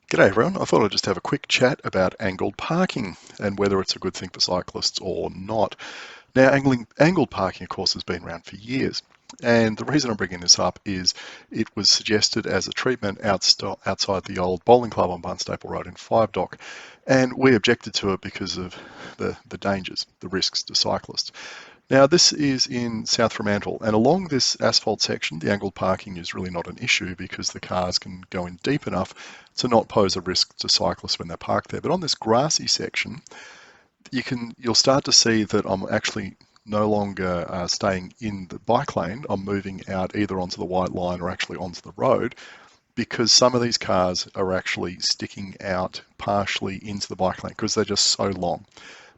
G'day everyone, I thought I'd just have a quick chat about angled parking and whether it's a good thing for cyclists or not. Now, angled parking, of course, has been around for years. And the reason I'm bringing this up is it was suggested as a treatment outside the old bowling club on Barnstaple Road in Five Dock. And we objected to it because of the dangers, the risks to cyclists. Now, this is in South Fremantle, and along this asphalt section, the angled parking is really not an issue because the cars can go in deep enough to not pose a risk to cyclists when they're parked there. But on this grassy section, you'll start to see that I'm actually no longer staying in the bike lane. I'm moving out either onto the white line or actually onto the road because some of these cars are actually sticking out partially into the bike lane because they're just so long.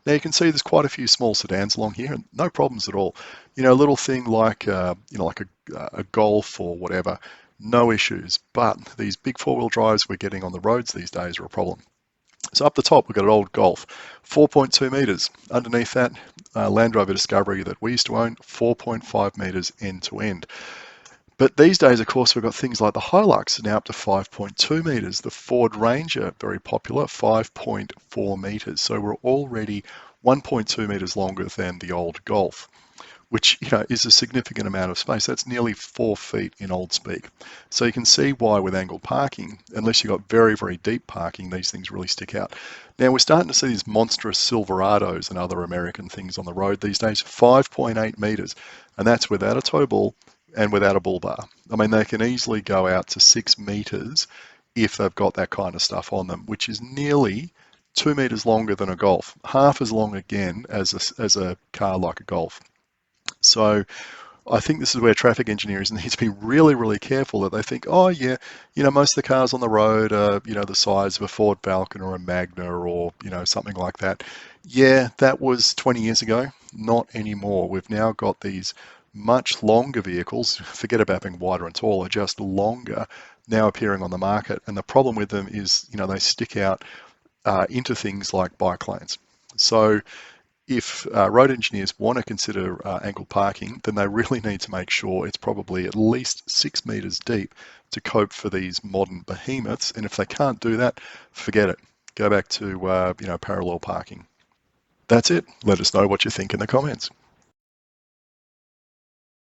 Now you can see there's quite a few small sedans along here, and no problems at all. You know, a little thing like like a Golf or whatever, no issues. But these big four-wheel drives we're getting on the roads these days are a problem. So up the top we've got an old Golf, 4.2 meters. Underneath that, Land Rover Discovery that we used to own, 4.5 meters end to end. But these days, of course, we've got things like the Hilux now up to 5.2 meters. The Ford Ranger, very popular, 5.4 meters. So we're already 1.2 meters longer than the old Golf, which is a significant amount of space. That's nearly 4 feet in old speak. So you can see why with angled parking, unless you've got very, very deep parking, these things really stick out. Now we're starting to see these monstrous Silverados and other American things on the road these days, 5.8 meters, and that's without a tow ball and without a bull bar. I mean, they can easily go out to 6 meters if they've got that kind of stuff on them, which is nearly 2 meters longer than a Golf, half as long again as a car like a Golf. So I think this is where traffic engineers need to be really, really careful that they think, oh yeah, most of the cars on the road are, the size of a Ford Falcon or a Magna or, something like that. Yeah, that was 20 years ago, not anymore. We've now got these much longer vehicles, forget about being wider and taller, just longer, now appearing on the market. And the problem with them is, they stick out into things like bike lanes. So if road engineers want to consider angled parking, then they really need to make sure it's probably at least 6 meters deep to cope for these modern behemoths. And if they can't do that, forget it. Go back to parallel parking. That's it. Let us know what you think in the comments.